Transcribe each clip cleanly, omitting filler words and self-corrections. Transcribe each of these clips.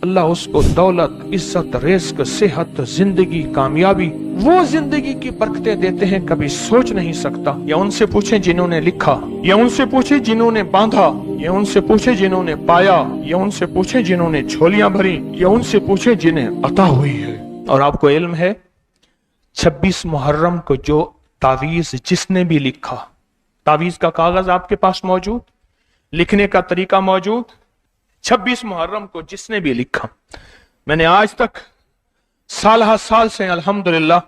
अल्लाह उसको दौलत, इज्जत, रिज़्क, सेहत, जिंदगी, कामयाबी, वो जिंदगी की बरकतें देते हैं कभी सोच नहीं सकता। या उनसे पूछे जिन्होंने लिखा, या उनसे पूछे जिन्होंने बांधा, या उनसे पूछे जिन्होंने पाया, या उनसे पूछे जिन्होंने झोलियां भरी, या उनसे पूछे जिन्हें अता हुई है। और आपको इल्म है 26 मुहर्रम को जो तावीज जिसने भी लिखा, तावीज का कागज आपके पास मौजूद, लिखने का तरीका मौजूद, 26 मुहर्रम को जिसने भी लिखा, मैंने आज तक साल से अल्हम्दुलिल्लाह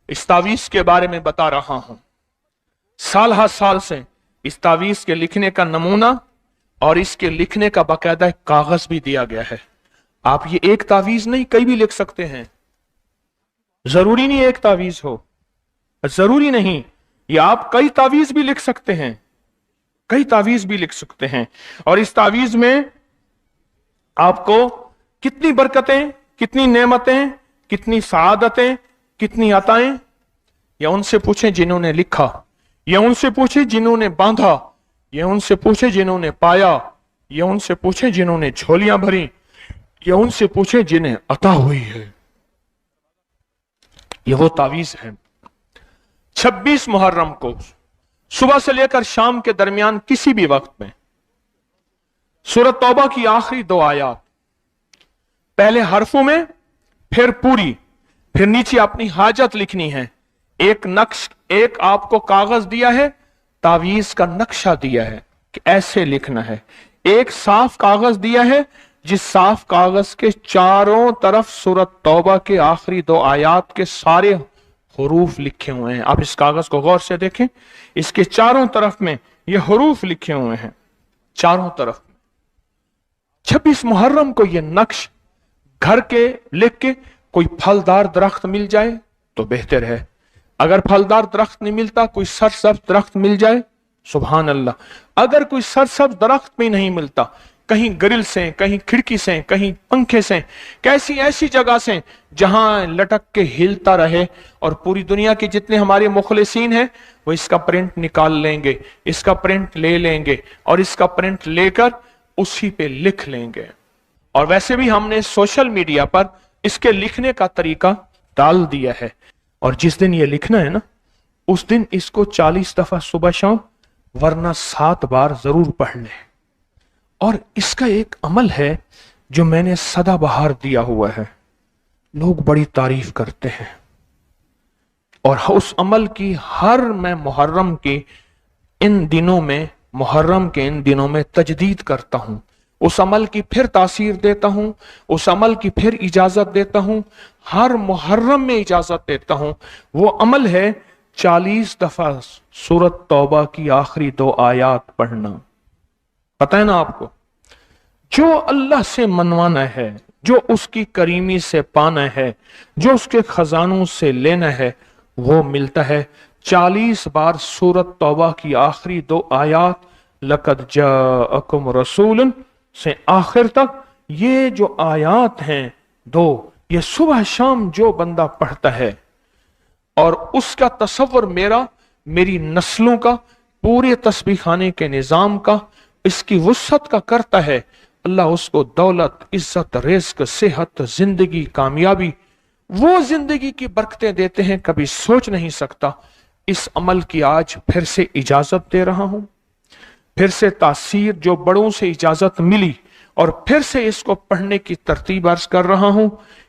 इस तावीज के बारे में बता रहा हूं। साल से इस तावीज के लिखने का नमूना और इसके लिखने का बाकायदा कागज भी दिया गया है। आप ये एक तावीज नहीं, कई भी लिख सकते हैं। जरूरी नहीं एक तावीज हो, जरूरी नहीं, ये आप कई तावीज भी लिख सकते हैं, कई तावीज भी लिख सकते हैं। और इस तावीज में आपको कितनी बरकतें, कितनी नेमतें, कितनी सआदतें, कितनी अताएं, या उनसे पूछे जिन्होंने लिखा, या उनसे पूछे जिन्होंने बांधा, या उनसे पूछे जिन्होंने पाया, या उनसे पूछे जिन्होंने झोलियां भरी, या उनसे पूछे जिन्हें अता हुई है। ये वो तावीज है। 26 मुहर्रम को सुबह से लेकर शाम के दरमियान किसी भी वक्त में सूरत तौबा की आखिरी 2 आयात, पहले हरफों में, फिर पूरी, फिर नीचे अपनी हाजत लिखनी है। एक आपको कागज दिया है, तावीज का नक्शा दिया है कि ऐसे लिखना है। एक साफ कागज दिया है, जिस साफ कागज के चारों तरफ सूरत तौबा के आखिरी 2 आयात के सारे हुरूफ लिखे हुए हैं। आप इस कागज को गौर से देखें, इसके चारों तरफ में ये हुरूफ लिखे हुए हैं, चारों तरफ। 26 मुहर्रम को ये नक्श घर के लिख के कोई फलदार दरख्त मिल जाए तो बेहतर है। अगर फलदार दरख्त नहीं मिलता, कोई सरसब्ज दरख्त मिल जाए, सुभान अल्लाह। अगर कोई सरसब्ज दरख्त भी नहीं मिलता, कहीं ग्रिल से, कहीं खिड़की से, कहीं पंखे से, कैसी ऐसी जगह से जहां लटक के हिलता रहे, और पूरी दुनिया के जितने हमारे मुखलिसीन हैं वो इसका प्रिंट निकाल लेंगे, इसका प्रिंट ले लेंगे और इसका प्रिंट लेकर उसी पे लिख लेंगे। और वैसे भी हमने सोशल मीडिया पर इसके लिखने का तरीका डाल दिया है। और जिस दिन ये लिखना है ना, उस दिन इसको 40 दफा सुबह शाम, वरना 7 बार जरूर पढ़ लें। और इसका एक अमल है जो मैंने सदाबहार दिया हुआ है, लोग बड़ी तारीफ करते हैं, और उस अमल की मैं मुहर्रम के इन दिनों में, मुहर्रम के इन दिनों में तजदीद करता हूं। उस अमल की फिर तासीर देता हूं, उस अमल की फिर इजाजत देता हूं, हर मुहर्रम में इजाजत देता हूं। वो अमल है 40 दफा सूरत तौबा की आखिरी 2 आयात पढ़ना। पता है ना आपको, जो अल्लाह से मनवाना है, जो उसकी करीमी से पाना है, जो उसके खजानों से लेना है, वो मिलता है। 40 बार सूरत तौबा की आखिरी 2 आयात, लक़द जाअकुम रसूलुन से आखिर तक, ये जो आयात हैं 2, ये सुबह शाम जो बंदा पढ़ता है, और उसका तसव्वुर मेरी नस्लों का, पूरे तस्बीह खाने के निजाम का, इसकी वुसअत का करता है, अल्लाह उसको दौलत, इज्जत, रिज़्क, सेहत, जिंदगी, कामयाबी, वो जिंदगी की बरकतें देते हैं कभी सोच नहीं सकता। इस अमल की आज फिर से इजाजत दे रहा हूं, फिर से तासीर जो बड़ों से इजाजत मिली, और फिर से इसको पढ़ने की तरतीब अर्ज कर रहा हूं।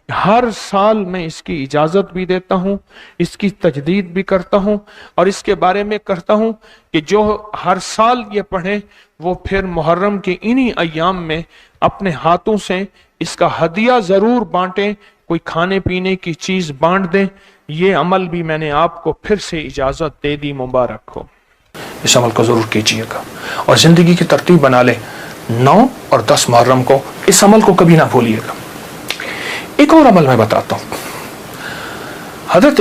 हर साल मैं इसकी इजाजत भी देता हूं, इसकी तजदीद भी करता हूं, और इसके बारे में करता हूं कि जो हर साल ये पढ़े, वो फिर मुहर्रम के इन्हीं अय्याम में अपने हाथों से इसका हदिया जरूर बांटें, कोई खाने पीने की चीज बांट दें। ये अमल भी मैंने आपको फिर से इजाजत दे दी, मुबारक हो। इस अमल को जरूर कीजिएगा और जिंदगी की तरतीब बना ले। 9 और 10 मुहर्रम को इस अमल को कभी ना भूलिएगा। एक और अमल मैं बताता हूं। हजरत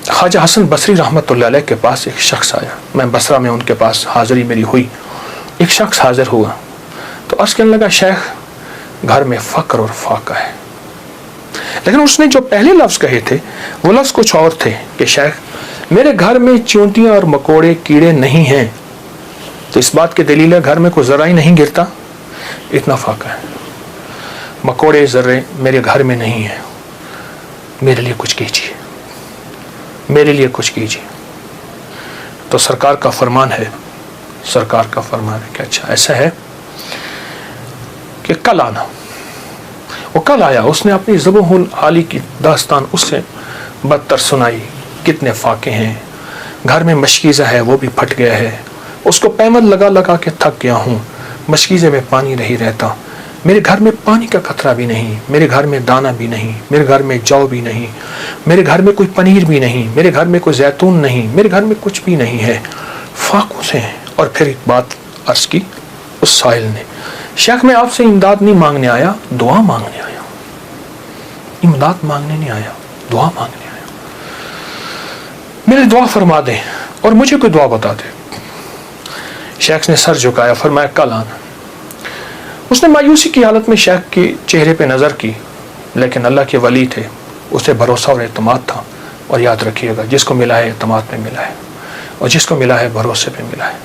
ख्वाजा हसन बसरी रहमतुल्लाह अलैह के पास एक शख्स आया, मैं बसरा में उनके पास हाजिरी मेरी हुई। एक शख्स हाजिर हुआ तो अर्ज करने लगा, शेख घर में फक्र और फाका है। लेकिन उसने जो पहले लफ्ज कहे थे वो लफ्ज कुछ और थे कि शेख मेरे घर में चींटियां और मकोड़े कीड़े नहीं हैं, तो इस बात की दलील है घर में कोई जरा ही नहीं गिरता, इतना फाका है। मकोड़े जर्रे मेरे घर में नहीं है, मेरे लिए कुछ कीजिए, मेरे लिए कुछ कीजिए। तो सरकार का फरमान है, सरकार का फरमान है कि अच्छा ऐसा है कि कल आना। वो कल आया, उसने अपनी ज़बूहुल आली की दास्तान उससे बदतर सुनाई, कितने फाके हैं, घर में मशकीज़ा है वो भी फट गया है, उसको पैमल लगा लगा के थक गया हूँ, मशकीज़े में पानी नहीं रहता, मेरे घर में पानी का खतरा भी नहीं, मेरे घर में दाना भी नहीं, मेरे घर में जौ भी नहीं, मेरे घर में कोई पनीर भी नहीं, मेरे घर में कोई जैतून नहीं, मेरे घर में कुछ भी नहीं है, फाकों से हैं। और फिर एक बात अर्ज की उस साहिल ने, शेख मैं आपसे इमदाद नहीं मांगने आया, दुआ मांगने आया, इमदाद मांगने नहीं आया, दुआ मांगने आया, मेरी दुआ फरमा दे और मुझे कोई दुआ बता दे। शेख ने सर झुकाया, फरमाया कल आना। उसने मायूसी की हालत में शेख के चेहरे पे नजर की, लेकिन अल्लाह के वली थे, उसे भरोसा और एतमाद था। और याद रखिएगा, जिसको मिला है एतमाद में मिला है, और जिसको मिला है भरोसे पे मिला है,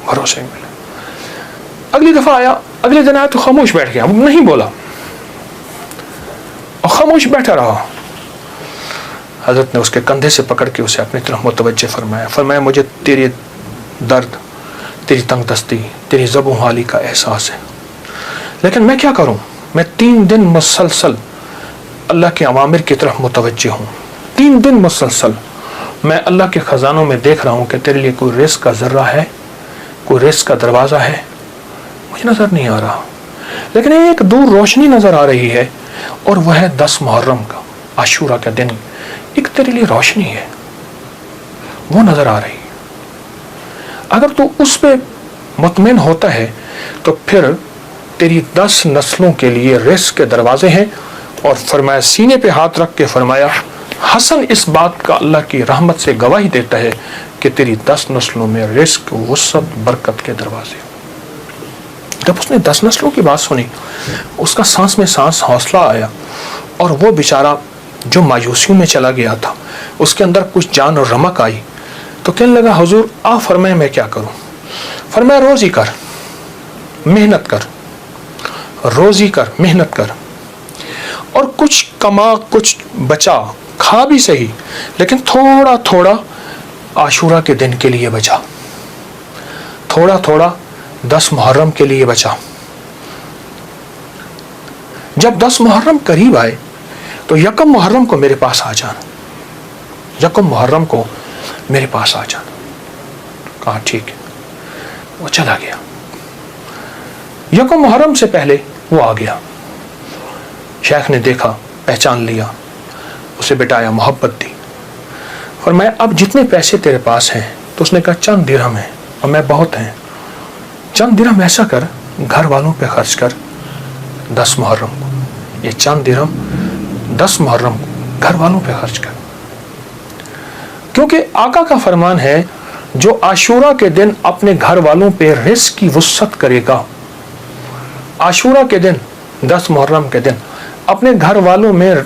भरोसे में मिला। अगली दफा आया, अगले दिन आया तो खामोश बैठ गया, नहीं बोला और खामोश बैठा रहा। हजरत ने उसके कंधे से पकड़ के उसे अपनी तरफ मुतवज्जे फरमाया, फरमाया मुझे तेरे दर्द, तेरी तंगदस्ती, तेरी ज़बूह हाली का एहसास है, लेकिन मैं क्या करूं, मैं 3 दिन मुसलसल अल्लाह के अवामिर की तरफ मुतवज्जे हूं। 3 दिन मुसलसल मैं अल्लाह के खजानों में देख रहा हूं कि तेरे लिए कोई रिस्क का जर्रा है, कोई रिस्क का दरवाजा है, मुझे नजर नहीं आ रहा, लेकिन एक दूर रोशनी नजर आ रही है, और वह है 10 मुहर्रम का आशूरा का दिन, एक तेरे लिए रोशनी है, वो नजर आ रही है। अगर तू उस पे मुतमिन होता है तो फिर तेरी 10 नस्लों के लिए रिस्क के दरवाजे हैं। और फरमाया, सीने पे हाथ रख के फरमाया, हसन इस बात का अल्लाह की रहमत से गवाही देता है कि तेरी 10 नस्लों में रिस्क, वुसअत, बरकत के दरवाजे। जब उसने 10 नस्लों की बात सुनी, उसका सांस में सांस हौसला आया, और वो बेचारा जो मायूसियों में चला गया था, उसके अंदर कुछ जान और रमक आई। तो कहने लगा, हुजूर आप फरमाए मैं क्या करूं? फरमाया, रोजी कर, मेहनत कर, रोजी कर, मेहनत कर, और कुछ कमा, कुछ बचा, खा भी सही, लेकिन थोड़ा थोड़ा आशूरा के दिन के लिए बचा, थोड़ा थोड़ा 10 मुहर्रम के लिए बचा। जब 10 मुहर्रम करीब आए तो यकम मुहर्रम को मेरे पास आ जाना, यकम मुहर्रम को मेरे पास आ जाना। कहा ठीक है। वो चला गया, यकम मुहर्रम से पहले वो आ गया। शेख ने देखा, पहचान लिया, उसे बिठाया, मोहब्बत दी, और मैं अब जितने पैसे तेरे पास हैं, तो उसने कहा चंद दिरहम है, और मैं बहुत हैं, चंद दिरहम ऐसा कर, घर वालों पे खर्च कर 10 मुहर्रम को, ये चंद दिरहम 10 मुहर्रम को घर वालों पे खर्च कर। क्योंकि आका का फरमान है, जो आशूरा के दिन अपने घर वालों पे रिस्क की वुसअत करेगा, आशूरा के दिन 10 मुहर्रम के दिन अपने घर वालों में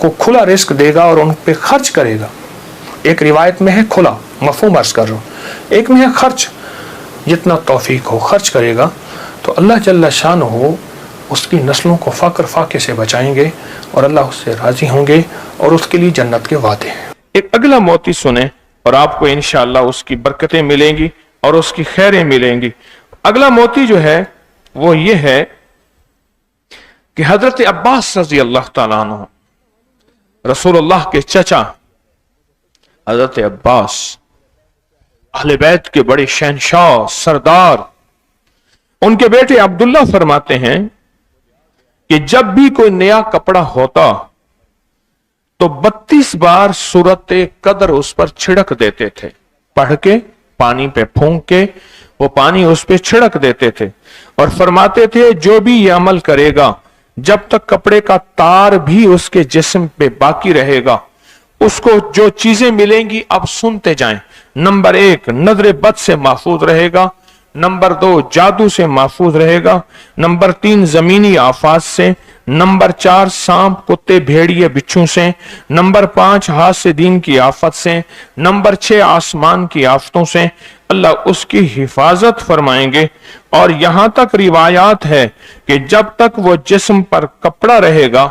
को खुला रिस्क देगा और उन पे खर्च करेगा। एक रिवायत में है खुला, मफहूम अर्ज कर रहा हूं, एक में है खर्च, जितना तौफीक हो खर्च करेगा, तो अल्लाह जल्ला शान हो उसकी नस्लों को फक्र फाके से बचाएंगे, और अल्लाह उससे राजी होंगे, और उसके लिए जन्नत के वादे हैं। एक अगला मोती सुने और आपको इंशाअल्लाह उसकी बरकतें मिलेंगी और उसकी खैरें मिलेंगी। अगला मोती जो है वो ये है कि हजरत अब्बास रजी अल्लाह तआला अन्हु, रसूलुल्लाह के चचा हजरत अब्बास, अहले बैत के बड़े शहनशाह सरदार, उनके बेटे अब्दुल्ला फरमाते हैं कि जब भी कोई नया कपड़ा होता तो 32 बार सूरत कदर उस पर छिड़क देते थे, पढ़ के पानी पे फूंक के वो पानी उस पे छिड़क देते थे, और फरमाते थे जो भी ये अमल करेगा, जब तक कपड़े का तार भी उसके जिस्म पे बाकी रहेगा, उसको जो चीजें मिलेंगी अब सुनते जाएं। नंबर 1 नजर बद से महफूज रहेगा, नंबर 2 जादू से महफूज रहेगा, नंबर 3 जमीनी आफात से, नंबर 4 सांप कुत्ते भेड़िए बिच्छू से, नंबर 5 हाथ दीन की आफत से, नंबर 6 आसमान की आफतों से अल्लाह उसकी हिफाजत फरमाएंगे। और यहां तक रिवायात है कि जब तक वो जिस्म पर कपड़ा रहेगा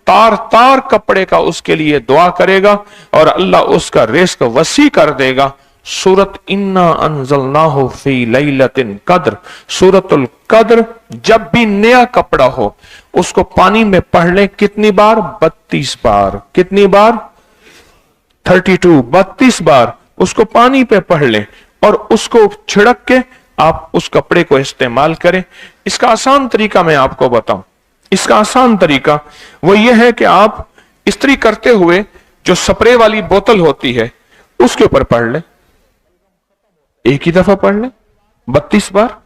तार तार कपड़े का उसके लिए दुआ करेगा और अल्लाह उसका रिस्क वसी कर देगा। सूरत इन्ना अंज़लनाहु फी लैलतिन कद्र, सूरतुल कद्र, जब भी नया कपड़ा हो उसको पानी में पढ़ लें। कितनी बार? 32 बार। कितनी बार? 32, 32 बार उसको पानी पे पढ़ लें और उसको छिड़क के आप उस कपड़े को इस्तेमाल करें। इसका आसान तरीका मैं आपको बताऊं, इसका आसान तरीका वो ये है कि आप इस्त्री करते हुए जो स्प्रे वाली बोतल होती है उसके ऊपर पढ़ लें, एक ही दफा पढ़ लें 32 बार।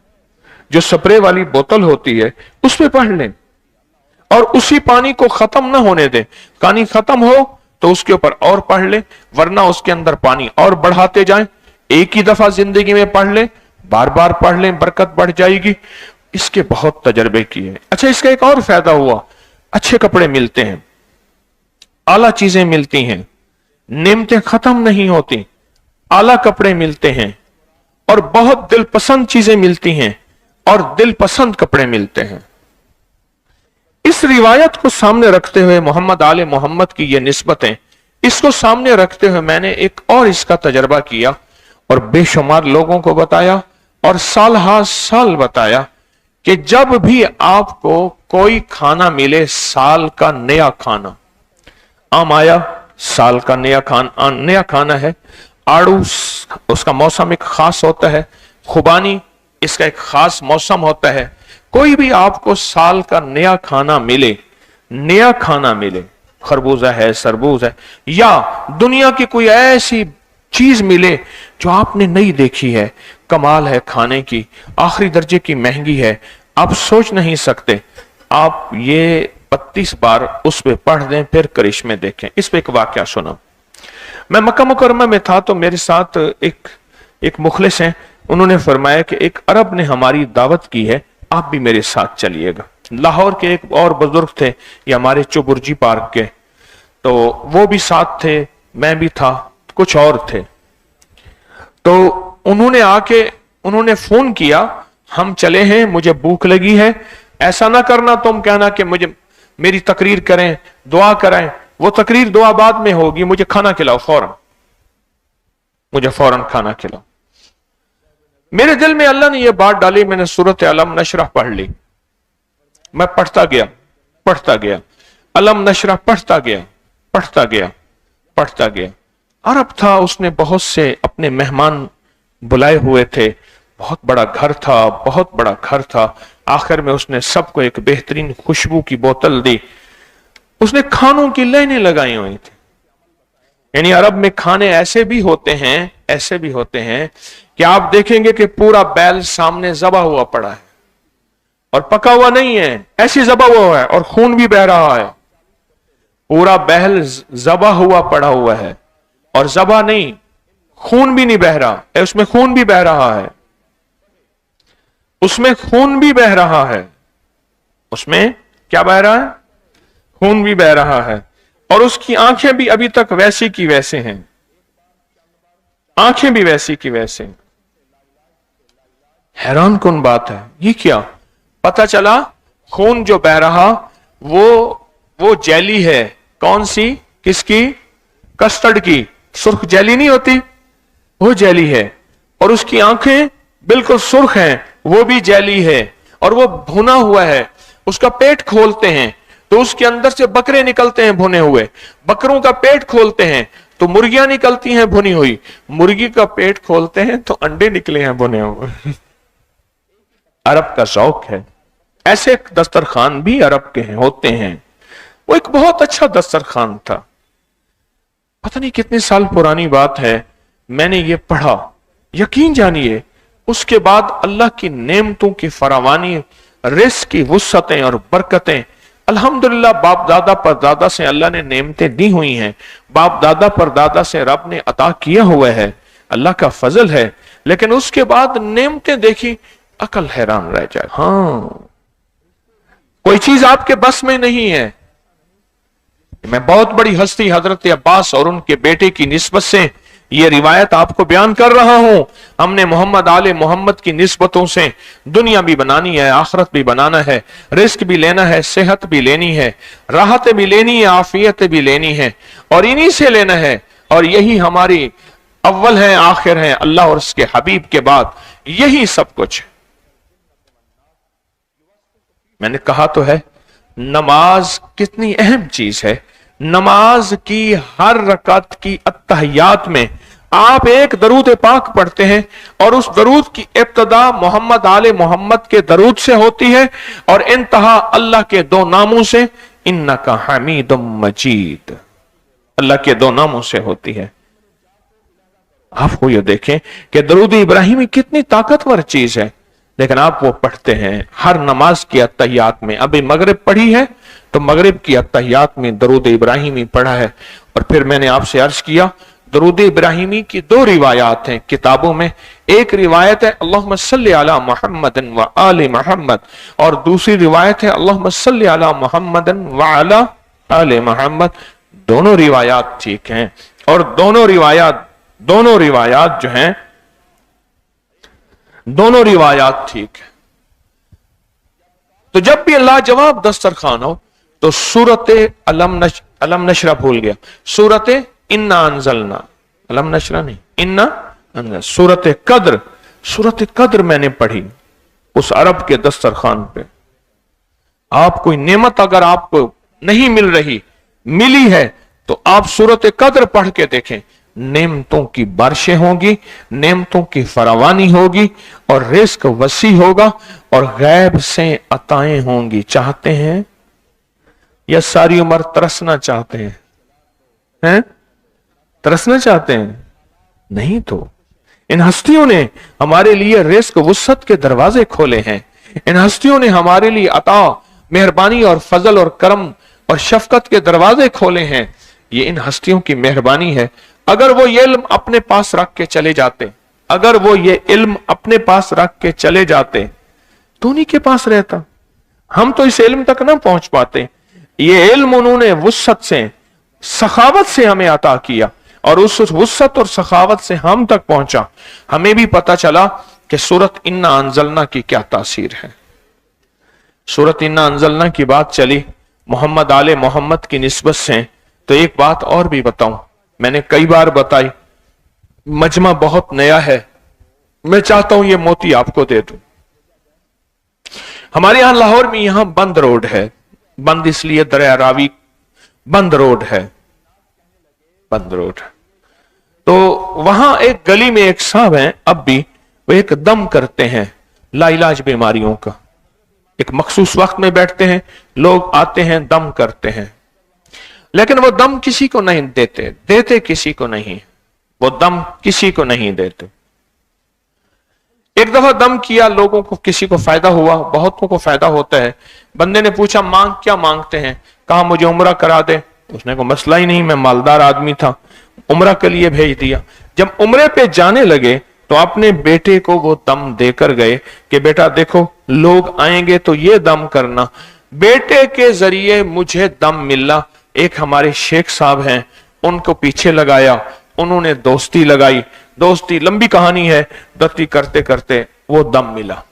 जो स्प्रे वाली बोतल होती है उस पे पढ़ लें और उसी पानी को खत्म ना होने दें। पानी खत्म हो तो उसके ऊपर और पढ़ लें, वरना उसके अंदर पानी और बढ़ाते जाएं। एक ही दफा जिंदगी में पढ़ लें, बार बार पढ़ लें, बरकत बढ़ जाएगी। इसके बहुत तजर्बे किए। अच्छा, इसका एक और फायदा हुआ, अच्छे कपड़े मिलते हैं, आला चीजें मिलती हैं, नेमतें खत्म नहीं होती, आला कपड़े मिलते हैं और बहुत दिलपसंद चीजें मिलती हैं और दिलपसंद कपड़े मिलते हैं। इस रिवायत को सामने रखते हुए मोहम्मद आले मोहम्मद की ये निस्बतें, इसको सामने रखते हुए मैंने एक और इसका तजर्बा किया और बेशुमार लोगों को बताया और साल हर साल बताया कि जब भी आपको कोई खाना मिले, साल का नया खाना, आम आया साल का नया खाना है, आड़ू उसका मौसम एक खास होता है, खुबानी इसका एक खास मौसम होता है। कोई भी आपको साल का नया खाना मिले, खरबूजा है, सरबूज है, या दुनिया की कोई ऐसी चीज मिले जो आपने नहीं देखी है, कमाल है खाने की, आखिरी दर्जे की महंगी है, आप सोच नहीं सकते, आप ये 32 बार उस पे पढ़ दें, फिर करिश्मे देखें। इस पे एक वाकया सुना। मैं मक्का मुकर्रमा में था तो मेरे साथ एक मुखलिस हैं, उन्होंने फरमाया कि एक अरब ने हमारी दावत की है, आप भी मेरे साथ चलिएगा। लाहौर के एक और बुजुर्ग थे, ये हमारे चुबुर्जी पार्क के, तो वो भी साथ थे, मैं भी था, कुछ और थे। तो उन्होंने फोन किया, हम चले हैं, मुझे भूख लगी है, ऐसा ना करना तुम कहना कि मेरी तकरीर करें, दुआ करें, वो तकरीर दुआ बाद में होगी, मुझे खाना खिलाओ फौरन, मुझे फौरन खाना खिलाओ। मेरे दिल में अल्लाह ने यह बात डाली, मैंने सूरत अलम नशरह पढ़ ली, मैं पढ़ता गया, अलम नशरह पढ़ता गया। अरब था, उसने बहुत से अपने मेहमान बुलाए हुए थे, बहुत बड़ा घर था। आखिर में उसने सबको एक बेहतरीन खुशबू की बोतल दी, उसने खानों की लाइनें लगाई हुई थी। यानी अरब में खाने ऐसे भी होते हैं कि आप देखेंगे कि पूरा बैल सामने जबा हुआ पड़ा है और पका हुआ नहीं है, ऐसी जबा हुआ है और खून भी बह रहा है। पूरा बैल जबा हुआ पड़ा हुआ है और जबा नहीं, खून भी नहीं बह रहा है, उसमें खून भी बह रहा है, उसमें क्या बह रहा है? खून भी बह रहा है। और उसकी आंखें भी अभी तक वैसी की वैसे हैं, आंखें भी वैसी की वैसे। हैरान कौन बात है, ये क्या? पता चला खून जो बह रहा वो जेली है। कौन सी? किसकी? कस्टर्ड की, सुर्ख जेली नहीं होती, वो जेली है। और उसकी आंखें बिल्कुल सुर्ख हैं, वो भी जेली है और वो भुना हुआ है। उसका पेट खोलते हैं तो उसके अंदर से बकरे निकलते हैं भुने हुए, बकरों का पेट खोलते हैं तो मुर्गियां निकलती हैं भुनी हुई, मुर्गी का पेट खोलते हैं तो अंडे निकले हैं भुने हुए। अरब का शौक है। ऐसे दस्तरखान भी अरब के होते हैं। वो एक बहुत अच्छा दस्तरखान था, पता नहीं कितने साल पुरानी बात है, मैंने ये पढ़ा, यकीन जानिए उसके बाद अल्लाह की नेमतों की फरावानी, रिस्क की वुसअतें और बरकतें, अल्हम्दुलिल्लाह बाप दादा पर दादा से अल्लाह ने नेमतें दी हुई हैं, बाप दादा पर दादा से रब ने अता किया हुआ है, अल्लाह का फजल है। लेकिन उसके बाद नेमतें देखी, अकल हैरान रह जाए। हाँ, कोई चीज आपके बस में नहीं है। मैं बहुत बड़ी हस्ती हजरत अब्बास और उनके बेटे की निस्बत से ये रिवायत आपको बयान कर रहा हूं। हमने मोहम्मद आले मोहम्मद की निस्बतों से दुनिया भी बनानी है, आखिरत भी बनाना है, रिस्क भी लेना है, सेहत भी लेनी है, राहत भी लेनी है, आफियत भी लेनी है, और इन्हीं से लेना है। और यही हमारी अव्वल है, आखिर है, अल्लाह और उसके हबीब के बाद यही सब कुछ है। मैंने कहा तो है, नमाज कितनी अहम चीज है। नमाज की हर रकात की अत्तहियात में आप एक दरूद पाक पढ़ते हैं और उस दरूद की इब्तिदा मोहम्मद आले मोहम्मद के दरूद से होती है और इंतहा अल्लाह के दो नामों से, इन्नका हमीदुम मजीद, अल्लाह के दो नामों से होती है। आपको ये देखें कि दरूद इब्राहिमी कितनी ताकतवर चीज है, लेकिन आप वो पढ़ते हैं हर नमाज की अत्तहियात में। अभी मगरिब पढ़ी है तो मगरिब की अत्तहियात में दरूद इब्राहिमी पढ़ा है। और फिर मैंने आपसे अर्ज किया, दरूद इब्राहिमी की दो रिवायात हैं किताबों में। एक रिवायत है अल्लाहुम्मा सल्ली अला मुहम्मदिन व आले मुहम्मद, और दूसरी रिवायत है अल्लाहुम्मा सल्ली अला मुहम्मदिन व अला आले मुहम्मद। दोनों रिवायात ठीक हैं, और दोनों रिवायात जो हैं, दोनों रिवायात ठीक है। तो जब भी अल्लाह जवाब दस्तरखान हो तो सूरत अलम नशरा भूल गया, सूरत इन्ना अंजलना, अलम नशरा नहीं, इन्ना अंजल, सूरत कद्र मैंने पढ़ी उस अरब के दस्तरखान पे। आप कोई नेमत अगर आपको नहीं मिल रही, मिली है, तो आप सूरत कद्र पढ़ के देखें। नेमतों की बारिशें होगी, नेमतों की फरावानी होगी, और रिस्क वसी होगा, और गैब से अताएं होंगी। चाहते हैं या सारी उम्र तरसना चाहते हैं? तरसना चाहते हैं? नहीं तो इन हस्तियों ने हमारे लिए रिस्क वुसअत के दरवाजे खोले हैं। इन हस्तियों ने हमारे लिए अता, मेहरबानी और फजल और करम और शफकत के दरवाजे खोले हैं। ये इन हस्तियों की मेहरबानी है। अगर वो ये इल्म अपने पास रख के चले जाते, अगर वो ये इल्म अपने पास रख के चले जाते तो उन्हीं के पास रहता। हम तो इस इल्म तक ना पहुंच पाते। ये इल्म उन्होंने वुसअत से, सखावत से हमें अता किया, और उस वुसअत और सखावत से हम तक पहुंचा। हमें भी पता चला कि सूरत इन्ना अंजलना की क्या तासीर है। सूरत इन्ना अंजलना की बात चली मोहम्मद आले मोहम्मद की निस्बत से, तो एक बात और भी बताऊं, मैंने कई बार बताई, मजमा बहुत नया है, मैं चाहता हूं ये मोती आपको दे दूं। हमारे यहां लाहौर में यहां बंद रोड है, बंद इसलिए दरिया रावी बंद रोड है, बंद रोड। तो वहां एक गली में एक साहब हैं, अब भी वो एक दम करते हैं लाइलाज बीमारियों का। एक मखसूस वक्त में बैठते हैं, लोग आते हैं, दम करते हैं, लेकिन वो दम किसी को नहीं देते किसी को नहीं, वो दम किसी को नहीं देते। एक दफा दम किया, लोगों को, किसी को फायदा हुआ, बहुतों को फायदा होता है। बंदे ने पूछा क्या मांगते हैं? कहा मुझे उम्रा करा दे। उसने को मसला ही नहीं, मैं मालदार आदमी था, उम्रा के लिए भेज दिया। जब उम्रे पे जाने लगे तो अपने बेटे को वो दम देकर गए कि बेटा देखो, लोग आएंगे तो ये दम करना। बेटे के जरिए मुझे दम मिला। एक हमारे शेख साहब हैं, उनको पीछे लगाया, उन्होंने दोस्ती लगाई, दोस्ती लंबी कहानी है, दोस्ती करते करते वो दम मिला।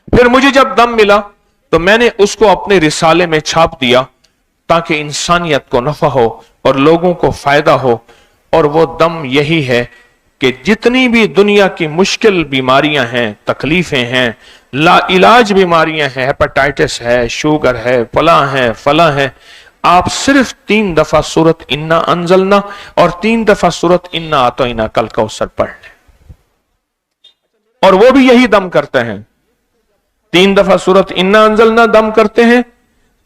फिर मुझे जब दम मिला तो मैंने उसको अपने रिसाले में छाप दिया ताकि इंसानियत को नफा हो और लोगों को फायदा हो। और वो दम यही है कि जितनी भी दुनिया की मुश्किल बीमारियां हैं, तकलीफें हैं, लाइलाज बीमारियां हैं, हेपेटाइटिस है, शुगर है, फला है, आप सिर्फ 3 दफा सूरत इन्ना अंजलना और 3 दफा सूरत इन्ना आतोइना कल कौसर पढ़ लें, और वो भी यही दम करते हैं। 3 दफा सूरत इन्ना अंजलना दम करते हैं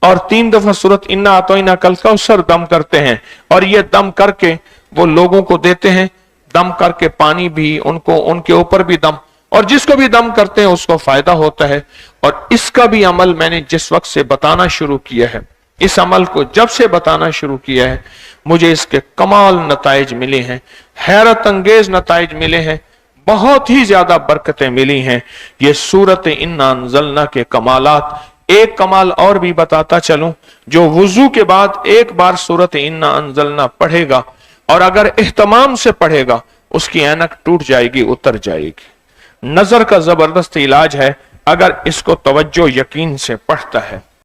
और 3 दफा सूरत इन्ना आतोइना कल कौसर दम करते हैं। और ये दम करके वो लोगों को देते हैं, दम करके पानी भी उनको, उनके ऊपर भी दम, और जिसको भी दम करते हैं उसको फायदा होता है। और इसका भी अमल मैंने जिस वक्त से बताना शुरू किया है, इस अमल को जब से बताना शुरू किया है, मुझे इसके कमाल नताइज मिले हैं, हैरत अंगेज नताइज मिले हैं। بہت ہی زیادہ برکتیں ملی ہیں یہ سورت انا انزلنا کے کمالات۔ ایک کمال اور بھی بتاتا چلوں، جو وضو کے بعد ایک بار سورت انا انزلنا پڑھے گا اور اگر اہتمام سے پڑھے گا، اس کی اینک ٹوٹ جائے گی، اتر جائے گی۔ نظر کا زبردست علاج ہے اگر اس کو توجہ یقین سے پڑھتا ہے۔